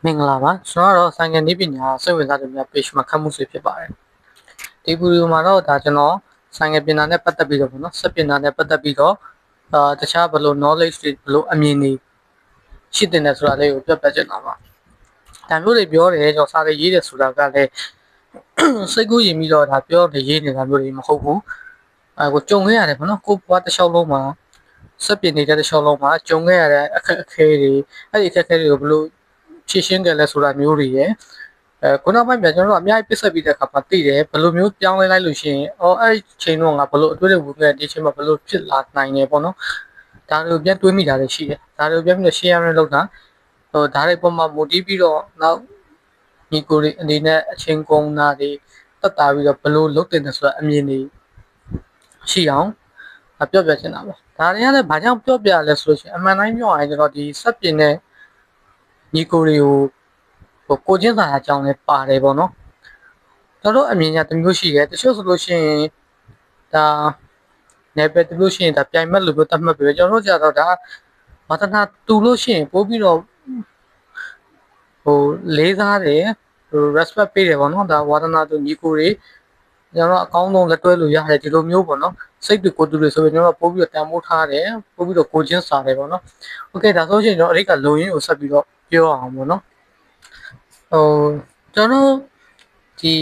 မင်္ဂလာပါကျွန်တော်ကတော့ဆိုင်ငယ်နည်းပညာစိတ်ဝင်စားသူများ page မှာခတ်မှုဆွေဖြစ်ပါတယ်ဒီဗီဒီယိုမှာတော့ဒါကျွန်တော်ဆိုင်ငယ်ပညာနဲ့ပတ်သက်ပြီးတော့ပေါ့နော်စက်ပညာနဲ့ပတ်သက်ပြီးတော့တခြားဘလို့ knowledge တွေဘလို့အမြင်တွေရှိတဲ့နယ်ဆိုတာလေးကိုပြပြချင်တာပါဒါမျိုးတွေပြောတယ်ကျွန်တော်စာရေးရေးတယ်ဆိုတာကလည်းစိတ်ကူးရင်ပြီးတော့ဒါပြောတယ်ရေးနေတာမျိုးတွေမဟုတ်ဘူးကိုကြုံခဲ့ရတယ်ပေါ့နော်ကိုဘွားတစ်လျှောက်လုံးမှာစက်ပညာတဲ့တစ်လျှောက်လုံးမှာကြုံခဲ့ရတဲ့အခက်အခဲတွေအဲ့ဒီအခက်အခဲတွေကိုဘလို့ဖြည့်ရှင်းကြလဲဆိုတာမျိုးတွေရယ်ခုနောက်ပိုင်းပြန်ကျွန်တော်တို့အများကြီးပစ်ဆက်ပြီးတဲ့အခါမှာသိတယ်ဘယ်လိုမျိုးပြောင်းလဲလိုက်လို့ရှိရင်အဲ့ဒီချိန်တော့ငါဘယ်လိုအတွေ့အကြုံဝင်ခဲ့ဒီချိန်မှာဘယ်လိုဖြစ်လာနိုင်လဲပေါ့နော်ဒါတွေကိုပြန်တွေးမိတာလည်းရှိတယ်ဒါတွေကိုပြန်ပြီးတော့ share ရမယ်လို့ဒါတွေပုံမှာ motive ပြီးတော့နောက်ညီကိုတွေအနေနဲ့အချိန်ကုန်တာတွေတက်တာပြီးတော့ဘယ်လိုလုပ်တင်တယ်ဆိုတာအမြင်တွေရှိအောင်ပြောပြချင်တာပါဒါတွေကလည်းဘာကြောင့်ပြောပြလဲဆိုလို့ရှိရင်အမှန်တိုင်းပြောရရင်ကျွန်တော်ဒီစက်ပြင်နဲ့ညီကိုတွေကိုကိုချင်းစာအကြောင်းလည်းပါတယ်ပေါ့နော်ကျွန်တော်တို့အမြင်ညာတစ်မျိုးရှိတယ်တချို့ဆိုလို့ရှိရင်ဒါနယ်ပယ်တူလို့ရှိရင်ဒါပြိုင်မက်လို့ပြောတတ်မှတ်ပြီးကျွန်တော်တို့ကြတော့ဒါဝါသနာတူလို့ရှိရင်ပို့ပြီးတော့လေးစားတယ်respect ပေးတယ်ပေါ့နော်ဒါဝါသနာတူညီကိုတွေကျွန်တော်တို့အကောင်းဆုံးလက်တွဲလို့ရတယ်ဒီလိုမျိုးပေါ့နော်စိတ်တူကိုယ်တူတွေဆိုရင်ကျွန်တော်ပို့ပြီးတော့တန်ဖိုးထားတယ်ပို့ပြီးတော့ကိုချင်းစာတယ်ပေါ့နော်โอเคဒါဆိုရင်ကျွန်တော်အရိကလုံရင်းကိုဆက်ပြီးတော့ပြောအောင်ပေါ့နော်ကျွန်တော်ဒီ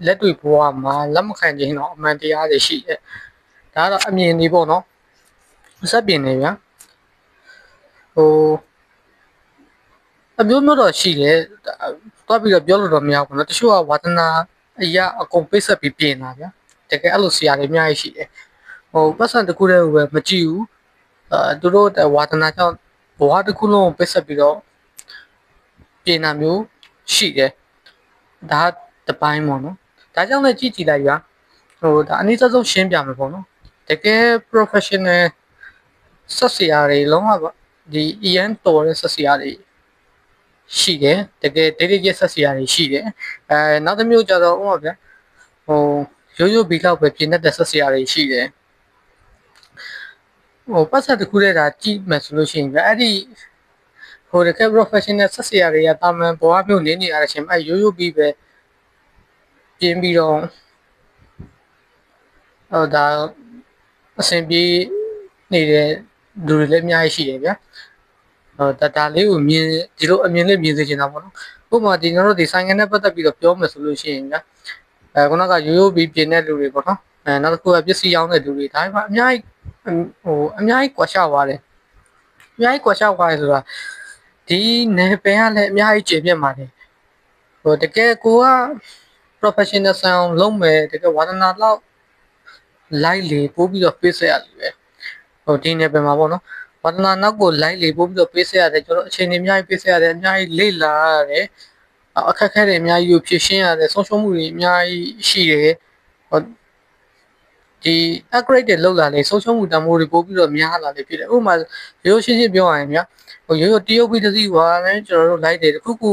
လက်တွေ့ဘဝမှာလက်မခံခြင်းတော့အမှန်တရားတွေရှိတယ်ဒါကတော့အမြင်တွေပေါ့နော်စက်ပြင်နေဗျာအမျိုးမျိုးတော့ရှိတယ်သွားပြီးတော့ပြောလို့တော့မရဘူးနော်တချို့ကဝါသနာအရာအကုန်ပိတ်ဆက်ပြီးပြင်တာဗျာတကယ်အဲ့လိုဆရာတွေအများကြီးရှိတယ်ပတ်စံတစ်ခုတည်းပဲမကြည့်ဘူးသူတို့ဝါသနာကြောင့်ဘဝတစ်ခုလုံးပိတ်ဆက်ပြီးတော့ပြင်တာမျိုးရှိတယ်ဒါတပိုင်းပေါ့နော်ဒါကြောင့်လည်းကြည့်ကြည့်လိုက်ဗျာဒါအနည်းဆုံးရှင်းပြမယ်ပေါ့နော်တကယ် professional ဆက်ဆရာတွေလုံးဝဒီအရန်တော်တဲ့ဆက်ဆရာတွေရှိတယ်တကယ်ဒေဒီကျဆက်ဆရာတွေရှိတယ်နောက်တစ်မျိုးကြတော့ဥပမာဗျာရိုးရိုးဘီလောက်ပဲပြင်တတ်တဲ့ဆက်ဆရာတွေရှိတယ်ပတ်စံတစ်ခုတည်းဒါကြည့်မယ်ဆိုလို့ရှိရင်ဗျာအဲ့ဒီတကယ် professional ဆက်ဆရာတွေကတာမန်ဘဝမျိုးနေနေရတဲ့အချိန်မှာရိုးရိုးပြီးပဲပြင်ပြီးတော့ဒါအဆင်ပြေနေတဲ့လူတွေလည်းအများကြီးရှိတယ်ဗျာဒါလေးကိုမြင်ဒီလိုအမြင်လေးမြင်စေချင်တာပေါ့နော်ဥပမာဒီကျွန်တော်တို့ဒီဆိုင်ငယ်နဲ့ပတ်သက်ပြီးတော့ပြောမယ်ဆိုလို့ရှိရင်ဗျာခုနကရိုးရိုးပြီးပြင်တဲ့လူတွေပေါ့နော်နောက်တစ်ခုကပစ္စည်းရောင်းတဲ့လူတွေဒါမှအများကြီးအများကြီးကွာရှသွားတယ်အများကြီးကွာရှသွားတယ်ဆိုတာဒီနယ်ပယ်ကလည်းအများကြီးကျေပြတ်ပါတယ်တကယ်ကိုက professional ဆန်လုံးမယ်တကယ်ဝါသနာတော့လိုက်လေပို့ပြီးတော့ပေးဆက်ရတယ်ပဲဒီနယ်ပယ်မှာပေါ့နော်ဝါသနာနောက်ကိုလိုက်လေပို့ပြီးတော့ပေးဆက်ရတယ်ကျွန်တော်အချိန်တွေအများကြီးပေးဆက်ရတယ်အများကြီးလေ့လာရတယ်အခက်အခဲတွေအများကြီးကိုဖြေရှင်းရတယ်ဆုံးရှုံးမှုတွေအများကြီးရှိတယ်ဒီ upgrade တွေလောက်လာလေဆုံးရှုံးမှုတန်ဖိုးတွေပို့ပြီးတော့များလာလေဖြစ်တယ်ဥပမာရိုးရှင်းရှင်းပြောရရင်ဗျာရိုးရိုးတရုတ်ပြည်တစ်စီးကလည်းကျွန်တော်တို့လိုက်တယ်တခုခု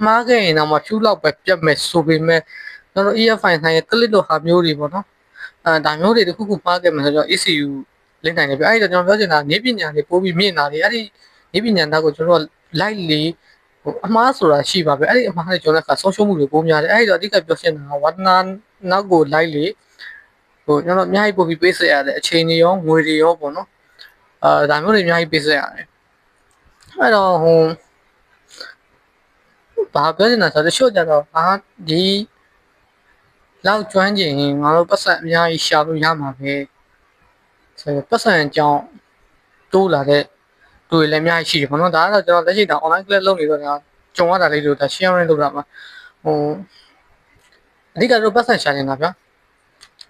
မှားခဲ့ရင်တော့မှဖြူလောက်ပဲပြတ်မယ်ဆိုပေမဲ့ကျွန်တော် EFI ဆိုင်ရဲ့ click လိုဟာမျိုးတွေပေါ့နော်ဒါမျိုးတွေတခုခုမှားခဲ့မယ်ဆိုတော့ ECU လင်းနိုင်တယ်ဗျအဲ့ဒါကျွန်တော်ပြောချင်တာနေပညာတွေပို့ပြီးမြင့်လာတယ်အဲ့ဒီနေပညာသားကိုကျွန်တော်လိုက်လေအမှားဆိုတာရှိပါပဲအဲ့ဒီအမှားတွေကျွန်တော်ကဆုံးရှုံးမှုတွေပိုများတယ်အဲ့ဒီတော့အဓိကပြောချင်တာကဝါသနာနောက်ကိုလိုက်လေကျွန်တော်အများကြီးပို့ပြီးပေးဆက်ရတယ်အချိန်တွေရောငွေတွေရောပေါ့နော်ဒါမျိုးတွေအများကြီးပေးဆက်ရတယ်အဲ့တော့ဘာပြောချင်တာဆိုတော့တချို့ကြတော့ဒီလောက်ကျွမ်းကျင်ရင်ငါတို့ပတ်စံအများကြီးရှာလို့ရမှာပဲဆိုတော့ပတ်စံအကြောင်းတိုးလာတဲ့တွေလည်းအများကြီးရှိတယ်ပေါ့နော်ဒါကတော့ကျွန်တော်လက်ရှိတာ online class လုပ်နေတော့ဒါကြုံရတာလေးတို့ဒါ share လုပ်တာမှာအဓိကတော့ပတ်စံရှာနေတာဗျာ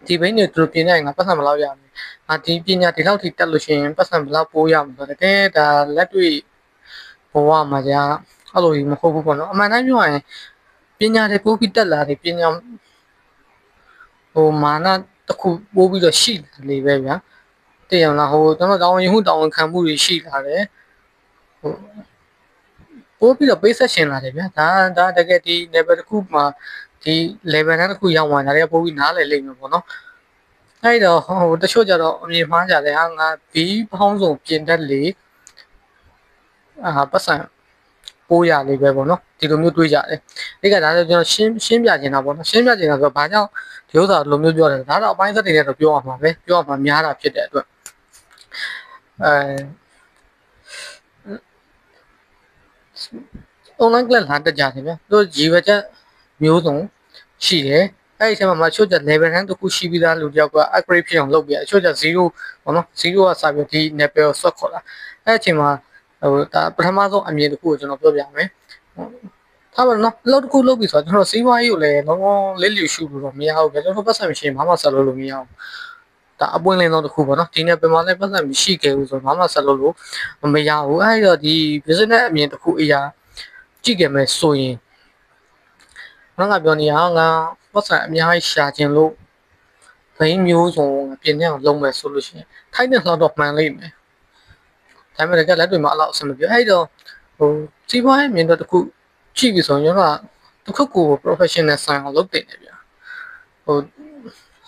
ဒီဘိန်းတွေသူတို့ပြင်နိုင်ငါပတ်စံဘယ်လောက်ရမလဲဒီပညာဒီလောက်ထိတက်လို့ရှိရင်ပတ်စံဘယ်လောက်ပိုးရမလဲတကယ်ဒါလက်တွေ့ဘဝမှာကြာအဲ့လိုကြီးမဟုတ်ဘူးပေါ့နော်အမှန်တိုင်းပြောရင်ပညာတွေပိုးပြီးတက်လာတယ်ပညာမာနတစ်ခုပိုးပြီးတော့ရှိလာလေပဲဗျာတည်ရမလားကျွန်တော်တောင်းရင်မှုတောင်းခံမှုတွေရှိလာတယ်ပိုးပြီးတော့ပေးဆက်ရှင်လာတယ်ဗျာဒါတကယ်ဒီ level တစ်ခုမှာဒီ level တစ်ခုရောက်သွားတာလည်းပိုးပြီးနားလည်လိမ့်မယ်ပေါ့နော်အဲ့တော့တချို့ကြတော့အမြင်မှားကြတယ်ငါဘီးပေါင်းစုံပြင်တတ်လေပတ်စံ ပိုးရလေးပဲပေါ့နော်ဒီလိုမျိုးတွေးကြတယ်ဒီကဒါဆိုကျွန်တော်ရှင်းပြနေတာပေါ့နော်ရှင်းပြနေတာဆိုတော့ဘာကြောင့်ဒီဥစ္စာလိုမျိုးပြောတယ်ဒါတော့အပိုင်းသက်တွေနဲ့တော့ပြောရမှာပဲပြောရမှာများတာဖြစ်တဲ့အတွက်online class လာတက်ကြတယ်ဗျာသူရည်ရွယ်ချက်မျိုးစုံရှိတယ်အဲ့ဒီအချိန်မှာချို့ချက် level 1တခုရှိပြီးသားလူတယောက်က upgrade ဖြစ်အောင်လုပ်ပြချို့ချက်0ပေါ့နော်0ကစပြီးဒီ level ဆွတ်ခေါ်လာအဲ့အချိန်မှာဒါပထမဆုံးအမြင်တစ်ခုကိုကျွန်တော်ပြောပြမယ်ထားပါတော့လောက်တစ်ခုလုပ်ပြီးဆိုတော့ကျွန်တော်စီးပွားရေးကိုလည်းလုံးဝလေးလျူရှုလို့တော့မရဘူးဗျကျွန်တော်ပတ်စံမရှိရင်ဘာမှဆက်လုပ်လို့မရဘူးဒါအပွင့်လင်းတော့တစ်ခုပေါ့နော်ဒီနေ့ပြန်မလဲပတ်စံမရှိခဲ့ဘူးဆိုတော့ဘာမှဆက်လုပ်လို့မရဘူးအဲ့တော့ဒီ business အမြင်တစ်ခုအရာကြည့်ကြမယ်ဆိုရင်ငါပြောနေရငါပတ်စံအများကြီးရှာခြင်းလို့ဘိန်းမျိုးစုံပြင်နေအောင်လုပ်မယ်ဆိုလို့ရှိရင်ထိုက်တဲ့လောက်တော့မှန်လိမ့်မယ်ဒါပေမဲ့လည်းလက်တွေမှာအလောက်အဆင်မပြေအဲ့တော့စီးပွားရေးမြင်တော့တစ်ခုကြည့်ပြီဆိုရင်ကျွန်တော်ကတစ်ခုကို professional ဆိုင်အောင်လုပ်တင်တယ်ဗျာ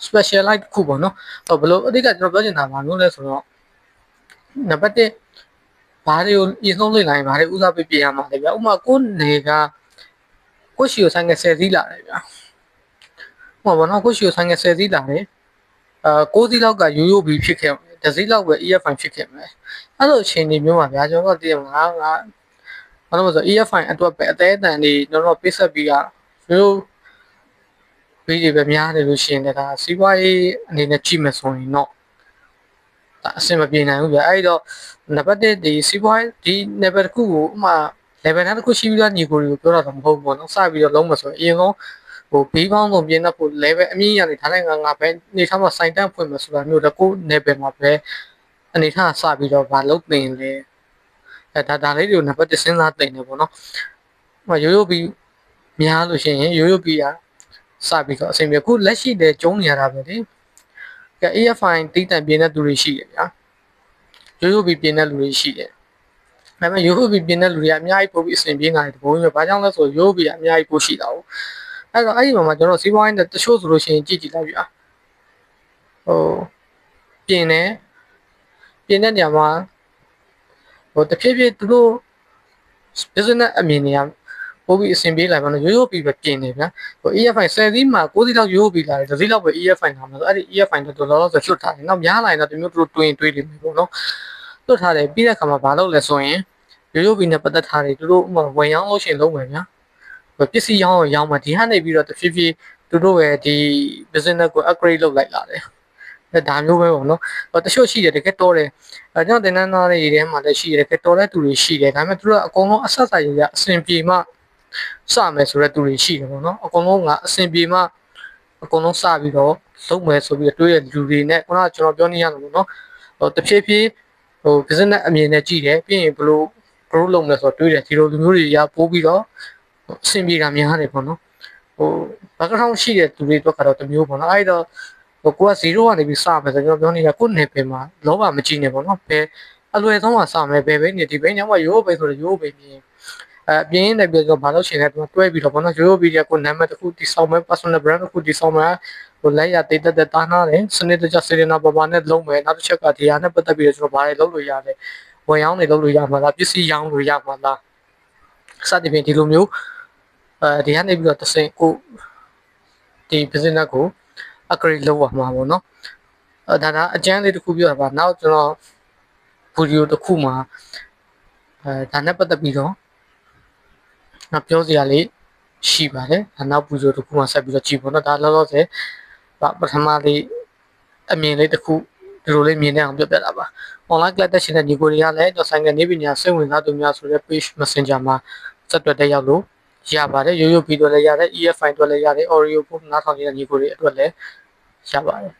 specialize တစ်ခုပေါ့နော်ဘယ်လိုအဓိကကျွန်တော်ပြောချင်တာပါလို့လဲဆိုတော့နံပါတ်1ဘာတွေကိုအရင်ဆုံးလေ့လာရင်ဘာတွေဦးစားပေးပြင်ရမှာလဲဗျာဥပမာကိုနေကကိုရှိကိုဆိုင်က10စီးလာတယ်ဗျာဟောဘောနော်ကိုရှိကိုဆိုင်က10စီးလာတယ်9စီးလောက်ကရိုးရိုးပြီးဖြစ်ခဲ့တယ်10စီးလောက်ပဲ EFI ဖြစ်ခဲ့မယ်အဲ့လိုအချိန်တွေမျိုးမှာဗျာကျွန်တော်တို့တည်ငါဘာလို့လဲဆို EFI အတွက်ပဲအသေးအတန်တွေကျွန်တော်ပေးဆက်ပြီးကရိုးဘေးတွေပဲများနေလို့ရှိရင်ဒါစီးပွားရေးအနေနဲ့ကြည့်မယ်ဆိုရင်တော့ဒါအဆင်မပြေနိုင်ဘူးဗျာအဲ့တော့နံပါတ်1ဒီစီးပွားရေးဒီ level တစ်ခုကိုဥမာ level တစ်ခုရှိပြီးသားညီကိုတွေကိုပြောတာတော့မဟုတ်ဘူးပေါ့နော်စပြီးတော့လုံးမဆိုရင်အရင်ဆုံးဘေးပေါင်းဆုံးပြင်းတဲ့ဖို့ level အမြင့်ရနေထားတဲ့ငါပဲနေထားမှာစိုင်တန့်ဖွင့်မယ်ဆိုတာမျိုးတော့ကို level မှာပဲအနေထားစပြီးတော့ဗာလုံးတင်လေဒါလေးတွေကိုနံပါတ်1စဉ်းစားတင်နေပေါ့နော်ဟိုရိုးရိုးပြီးများလို့ရှိရင်ရိုးရိုးပြီးစပြီးတော့အဆင်ပြေခုလက်ရှိတည်းကျုံးနေရတာပဲလေကဲ AFI တိတန့်ပြင်းတဲ့သူတွေရှိတယ်ဗျာရိုးရိုးပြီးပြင်းတဲ့လူတွေရှိတယ်ဒါပေမဲ့ရိုးရိုးပြီးပြင်းတဲ့လူတွေကအများကြီးပို့ပြီးအဆင်ပြေနေတယ်တဘုံမျိုးဘာကြောင့်လဲဆိုရိုးရိုးပြီးအများကြီးပို့ရှိတာ哦အဲ့တော့အဲ့ဒီမှာကျွန်တော်စီးပွားရေးနဲ့တချို့ဆိုလို့ရှိရင်ကြည့်လိုက်ဗျာပြင်းတဲ့နေရာမှာတဖြည်းဖြည်းသူတို့ business အမြင်တွေကပို့ပြီးအဆင်ပြေလာပါတော့ရိုးရိုးပြီးပဲပြင်နေဗျာEFI 10စီးမှာ9စီးလောက်ရိုးရိုးပြီးလာတယ်10စီးလောက်ပဲ EFI နာမှာဆိုအဲ့ဒီ EFI တော့လောလောဆယ်လွတ်ထားတယ်နောက်များလာရင်တော့ဒီမျိုးသူတို့တွေးနေပြီပေါ့နော်လွတ်ထားတယ်ပြီးတဲ့အခါမှာဘာလုပ်လဲဆိုရင်ရိုးရိုးပြီးနဲ့ပတ်သက်ထားတယ်သူတို့ဝင်ရောင်းလို့ရှိရင်လုံးမယ်ဗျာပစ္စည်းရောင်းမှဒီဟာနေပြီးတော့တဖြည်းဖြည်းသူတို့ရဲ့ဒီ business ကို upgrade လုပ်လိုက်လာတယ်ဒါမျိုးပဲပေါ့နော်တချို့ရှိတယ်တကယ်တော်တယ်ကျွန်တော်တင်တန်းသားတွေထဲမှာလည်းရှိတယ်တကယ်တော်တဲ့သူတွေရှိတယ်ဒါပေမဲ့သူတို့ကအကုန်လုံးအဆက်ဆက်ရရအဆင်ပြေမှစမယ်ဆိုတဲ့သူတွေရှိတယ်ပေါ့နော်အကုန်လုံးကအဆင်ပြေမှအကုန်လုံးစပြီးတော့လုပ်မယ်ဆိုပြီးတော့တွေးရလူတွေနဲ့ခုနကကျွန်တော်ပြောနေရတယ်ပေါ့နော်တဖြည်းဖြည်းbusiness အမြင်နဲ့ကြည့်တယ်ပြီးရင်ဘယ်လို grow လုပ်မလဲဆိုတော့တွေးတယ်ဒီလိုလူမျိုးတွေရပိုးပြီးတော့အဆင်ပြေတာများတယ်ပေါ့နော်background ရှိတဲ့သူတွေအတွက်ကတော့တမျိုးပေါ့နော်အဲ့တော့ကိုက0ကနေပြီးစမယ်ဆိုကျွန်တော်ပြောနေတာကိုနယ်ပင်မှာလောဘမကြည့်နဲ့ပေါ့နော်ဘယ်အလွယ်ဆုံးမှာစမယ်ဘယ်ပဲနေဒီဘိန်းညမှာရိုးပဲဆိုတော့ရိုးပဲပြင်းပြင်းနေပြီးတော့ဘာလို့ရှင်လဲသူတွဲပြီးတော့ပေါ့နော်ရိုးပြီးတော့ကိုနာမည်တစ်ခုတိစောင်းမယ် personal brand တစ်ခုတိစောင်းမယ်လက်ရတိတ်တက်တာနာတယ်စနစ်တကျစေရနာပေါ်မှာနဲ့လုံးမယ်နောက်တစ်ချက်ကဒီဟာနဲ့ပတ်သက်ပြီးတော့ကျွန်တော်ဘာတွေလုပ်လို့ရလဲဝင်ရောင်းနေလုပ်လို့ရမှာလားပစ္စည်းရောင်းလို့ရမှာလားစသဖြင့်ဒီလိုမျိုးဒီကနေပြီးတော့တဆင်ကိုဒီ business ကို upgrade လုပ်ရမှာပေါ့နော်ဒါအကျန်းလေးတစ်ခုပြောတာပါနောက်ကျွန်တော် video တစ်ခုမှာဒါနဲ့ပတ်သက်ပြီးတော့ငါပြောစရာလေးရှိပါတယ်နောက် video တစ်ခုမှဆက်ပြီးတော့ကြည့်ပေါ့နော်ဒါလောလောဆယ်ပထမလေးအမြင်လေးတစ်ခုဒီလိုလေးမြင်နေအောင်ပြောပြတာပါ online class တက်ရှင်တဲ့ညီကိုတွေကလည်းကျွန်တော်ဆိုင်ကနေပညာစိတ်ဝင်စားသူများဆိုတဲ့ page messenger မှာဆက်သွယ်တက်ရောက်လို့ရပါတယ်ရိုးရိုးဗီဒီယိုလည်းရတယ် EFI အတွက်လည်းရတယ် audio ပုံနားထောင်နေတဲ့ညီကိုတွေအတွက်လည်းရပါတယ်